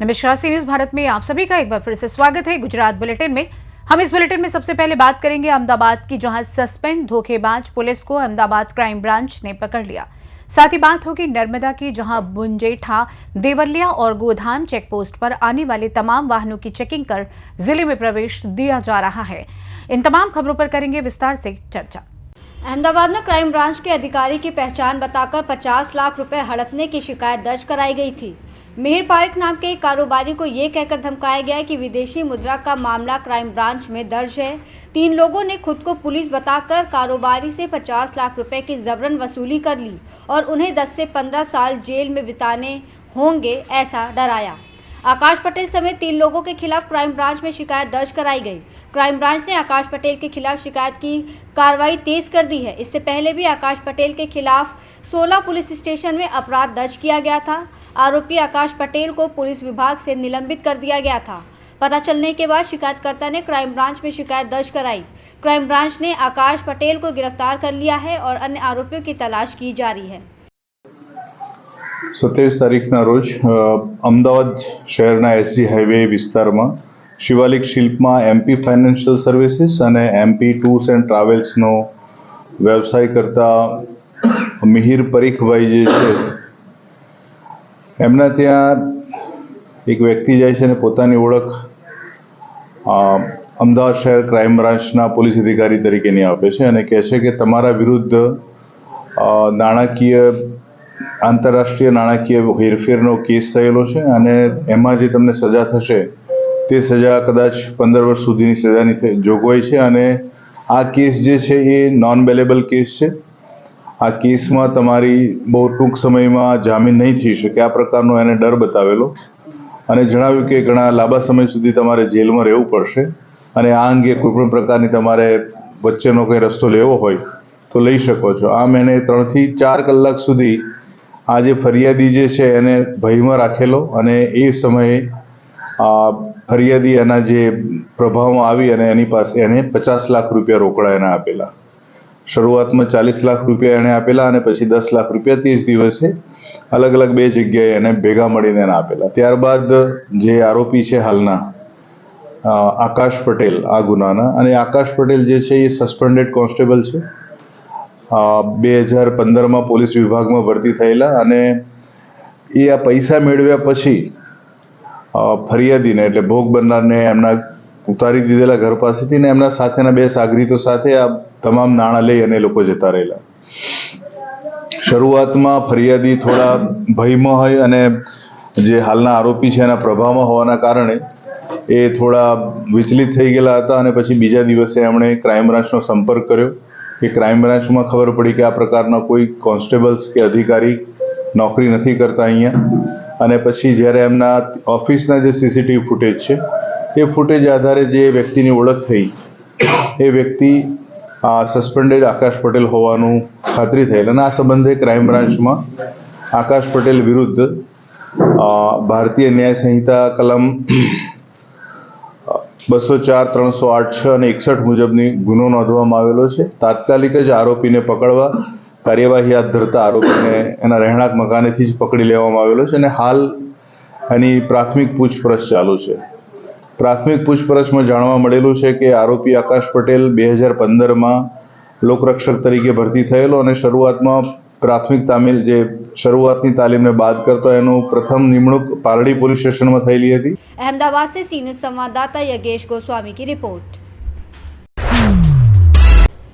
नमस्कार, सी न्यूज़ भारत में आप सभी का एक बार फिर से स्वागत है। गुजरात बुलेटिन में हम इस बुलेटिन में सबसे पहले बात करेंगे अहमदाबाद की, जहां सस्पेंड धोखेबाज पुलिस को अहमदाबाद क्राइम ब्रांच ने पकड़ लिया। साथ ही बात होगी नर्मदा की, जहां बुंजेठा, देवलिया और गोधान चेक पोस्ट पर आने वाले तमाम वाहनों की चेकिंग कर जिले में प्रवेश दिया जा रहा है। इन तमाम खबरों पर करेंगे विस्तार से चर्चा। अहमदाबाद में क्राइम ब्रांच के अधिकारी की पहचान बताकर 50 लाख रुपए हड़पने की शिकायत दर्ज कराई गई थी। मिहिर पारिक नाम के एक कारोबारी को ये कहकर धमकाया गया कि विदेशी मुद्रा का मामला क्राइम ब्रांच में दर्ज है। 3 लोगों ने खुद को पुलिस बताकर कारोबारी से 50 लाख रुपए की जबरन वसूली कर ली और उन्हें 10 से 15 साल जेल में बिताने होंगे, ऐसा डराया। आकाश पटेल समेत 3 लोगों के खिलाफ क्राइम ब्रांच में शिकायत दर्ज कराई गई। क्राइम ब्रांच ने आकाश पटेल के खिलाफ शिकायत की कार्रवाई तेज कर दी है। इससे पहले भी आकाश पटेल के खिलाफ 16 पुलिस स्टेशन में अपराध दर्ज किया गया था। आरोपी आकाश पटेल को पुलिस विभाग से निलंबित कर दिया गया था। पता चलने के बाद शिकायतकर्ता ने क्राइम ब्रांच में शिकायत दर्ज कराई। क्राइम ब्रांच ने आकाश पटेल को गिरफ्तार कर लिया है और अन्य आरोपियों की तलाश की जा रही है। 27 તારીખના રોજ અમદાવાદ શહેરના એસજી હાઈવે વિસ્તારમાં શિવાલિક શિલ્પમાં એમપી ફાઇનાન્શિયલ સર્વિસીસ અને એમપી ટૂર્સ એન્ડ ટ્રાવેલ્સનો વ્યવસાય કરતા મિહિર પરીખભાઈ જે છે એમના ત્યાં એક વ્યક્તિ જાય છે અને પોતાની ઓળખ અમદાવાદ શહેર ક્રાઇમ બ્રાન્ચના પોલીસ અધિકારી તરીકેની આપે છે અને કહે છે કે તમારા વિરુદ્ધ નાણાકીય આંતરરાષ્ટ્રીય નાણાકીય હેરફેરનો કેસ થયેલો છે અને એમાં જે તમને સજા થશે તે સજા કદાચ 15 વર્ષ સુધીની સજાની જોગવાઈ છે અને આ કેસ જે છે એ નોન બેલેબલ કેસ છે। આ કેસમાં તમારી બહુ ટૂંક સમયમાં જામીન નહીં થઈ શકે આ પ્રકારનો એને ડર બતાવેલો અને જણાવ્યું કે ઘણા લાંબા સમય સુધી તમારે જેલમાં રહેવું પડશે અને આ અંગે કોઈપણ પ્રકારની તમારે વચ્ચેનો કંઈ રસ્તો લેવો હોય તો લઈ શકો છો। આમ એને 3 થી 4 કલાક સુધી આ જે ફરિયાદી જે છે એને ભયમાં રાખેલો અને એ સમયે ફરિયાદી એના જે પ્રભાવમાં આવી અને એની પાસે એને 50 લાખ રૂપિયા રોકડા એને આપેલા। શરૂઆતમાં 40 લાખ રૂપિયા એને આપેલા અને પછી 10 લાખ રૂપિયા તે જ દિવસે અલગ અલગ 2 જગ્યાએ એને ભેગા મળીને એને આપેલા। ત્યારબાદ જે આરોપી છે હાલના આકાશ પટેલ આ ગુનાના, અને આકાશ પટેલ જે છે એ સસ્પેન્ડેડ કોન્સ્ટેબલ છે। 2015માં પોલીસ વિભાગમાં ભરતી થયેલા અને એ આ પૈસા મેળવ્યા પછી ફરિયાદીને એટલે ભોગ બનનારને એમના ઉતારી દીધેલા ઘર પાસેથી ને એમના સાથેના 2 સાગરીતો સાથે આ તમામ નાણાં લઈ અને લોકો જતા રહેલા। શરૂઆતમાં ફરિયાદી થોડા ભયમાં હોય અને જે હાલના આરોપી છે એના પ્રભાવમાં હોવાના કારણે એ થોડા વિચલિત થઈ ગયેલા હતા અને પછી બીજા દિવસે એમણે ક્રાઇમ બ્રાન્ચનો સંપર્ક કર્યો કે ક્રાઇમ બ્રાન્ચમાં ખબર પડી કે આ પ્રકારના કોઈ કોન્સ્ટેબલ્સ કે અધિકારી નોકરી નથી કરતા અહીંયા। અને પછી જ્યારે એમના ઓફિસના જે સીસીટીવી ફૂટેજ છે એ ફૂટેજ આધારે જે વ્યક્તિની ઓળખ થઈ એ વ્યક્તિ સસ્પેન્ડેડ આકાશ પટેલ હોવાનું ખાતરી થયેલ અને આ સંબંધે ક્રાઇમ બ્રાન્ચમાં આકાશ પટેલ વિરુદ્ધ ભારતીય ન્યાય સંહિતા કલમ 204, 308, 6 અને 61 મુજબની ગુનો નોંધવામાં આવેલો છે। તાત્કાલિક જ આરોપીને પકડવા કાર્યવાહી હાથ ધરતા આરોપીને એના રહેણાંક મકાનેથી જ પકડી લેવામાં આવેલો છે અને હાલ એની પ્રાથમિક પૂછપરછ ચાલુ છે। પ્રાથમિક પૂછપરછમાં જાણવા મળેલું છે કે આરોપી આકાશ પટેલ 2015માં લોકરક્ષક તરીકે ભરતી થયેલો અને શરૂઆતમાં પ્રાથમિક શરૂઆતની તાલીમને બાદ કરતો એનું પ્રથમ નિમણૂક પારડી પોલીસ સ્ટેશનમાં થયેલી હતી। अहमदाबाद से सी न्यूज़ संवाददाता योगेश गोस्वामी की रिपोर्ट।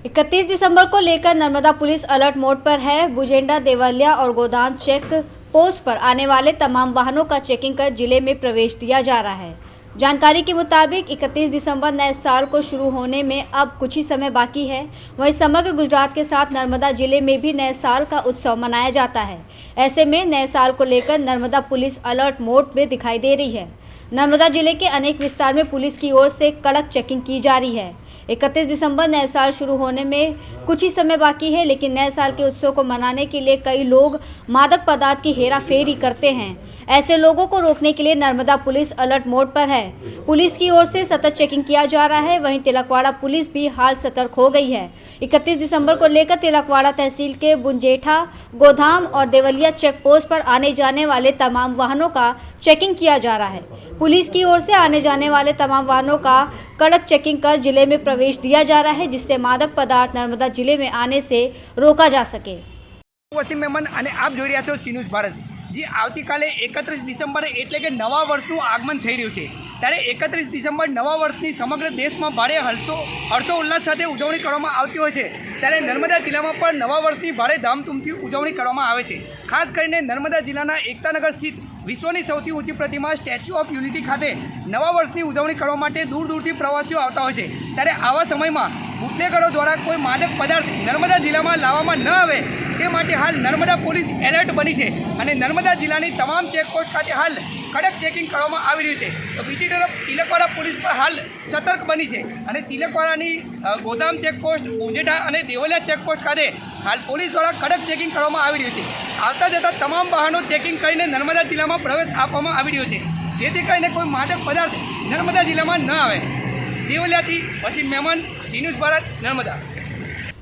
31 दिसंबर को लेकर नर्मदा पुलिस अलर्ट मोड पर है। बुजेंडा, देवलिया और गोदान चेक पोस्ट पर आने वाले तमाम वाहनों का चेकिंग कर जिले में प्रवेश दिया जा रहा है। जानकारी के मुताबिक 31 दिसंबर नए साल को शुरू होने में अब कुछ ही समय बाकी है। वहीं समग्र गुजरात के साथ नर्मदा जिले में भी नए साल का उत्सव मनाया जाता है। ऐसे में नए साल को लेकर नर्मदा पुलिस अलर्ट मोड में दिखाई दे रही है। नर्मदा जिले के अनेक विस्तार में पुलिस की ओर से कड़क चेकिंग की जा रही है। 31 दिसंबर नए साल शुरू होने में कुछ ही समय बाकी है, लेकिन नए साल के उत्सव को मनाने के लिए कई लोग मादक पदार्थ की हेरा फेरी करते हैं। ऐसे लोगों को रोकने के लिए नर्मदा पुलिस अलर्ट मोड पर है। पुलिस की ओर से सतत चेकिंग किया जा रहा है। वहीं तिलकवाड़ा पुलिस भी हाल सतर्क हो गई है। 31 दिसंबर को लेकर तिलकवाड़ा तहसील के बुंजेठा, गोधाम और देवलिया चेक पोस्ट पर आने जाने वाले तमाम वाहनों का चेकिंग किया जा रहा है। पुलिस की ओर से आने जाने वाले तमाम वाहनों का कड़क चेकिंग कर जिले में प्रवेश दिया जा रहा है, जिससे मादक पदार्थ नर्मदा जिले में आने से रोका जा सके। વસીમ મેમન અને આપ જોઈ રહ્યા છો સી ન્યૂઝ ભારત। જે આવતીકાલે 31 ડિસેમ્બરે એટલે કે નવા વર્ષનું આગમન થઈ રહ્યું છે, ત્યારે 31 ડિસેમ્બર નવા વર્ષની સમગ્ર દેશમાં ભારે હર્ષો ઉલ્લાસ સાથે ઉજવણી કરવામાં આવતી હોય છે, ત્યારે નર્મદા જિલ્લામાં પણ નવા વર્ષની ભારે ધામધૂમથી ઉજવણી કરવામાં આવે છે। ખાસ કરીને નર્મદા જિલ્લાના એકતાનગર સ્થિત વિશ્વની સૌથી ઊંચી પ્રતિમા સ્ટેચ્યુ ઓફ યુનિટી ખાતે નવા વર્ષની ઉજવણી કરવા માટે દૂર દૂરથી પ્રવાસીઓ આવતા હોય છે। ત્યારે આવા સમયમાં બુટલેગરો દ્વારા કોઈ માદક પદાર્થ નર્મદા જિલ્લામાં લાવવામાં ન આવે તે માટે હાલ નર્મદા પોલીસ એલર્ટ બની છે અને નર્મદા જિલ્લાની તમામ ચેકપોસ્ટ ખાતે હાલ કડક ચેકિંગ કરવામાં આવી રહ્યું છે। તો બીજી તરફ તિલકવાડા પોલીસ પણ હાલ સતર્ક બની છે અને તિલકવાડાની ગોદામ ચેકપોસ્ટ, ઉજેઠા અને દેવલિયા ચેકપોસ્ટ ખાતે હાલ પોલીસ દ્વારા કડક ચેકિંગ કરવામાં આવી રહ્યું છે। આવતા જતા તમામ વાહનો ચેકિંગ કરીને નર્મદા જિલ્લામાં પ્રવેશ આપવામાં આવી રહ્યો છે, જેથી કરીને કોઈ માદક પદાર્થ નર્મદા જિલ્લામાં ન આવે। देवलिया थी वसीम मेमन, सी न्यूज़ भारत, नर्मदा।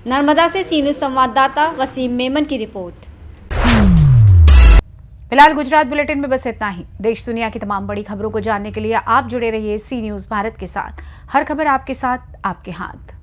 नर्मदा से सी न्यूज़ संवाददाता वसीम मेमन की रिपोर्ट। फिलहाल गुजरात बुलेटिन में बस इतना ही। देश दुनिया की तमाम बड़ी खबरों को जानने के लिए आप जुड़े रहिए सी न्यूज़ भारत के साथ। हर खबर आपके साथ, आपके हाथ।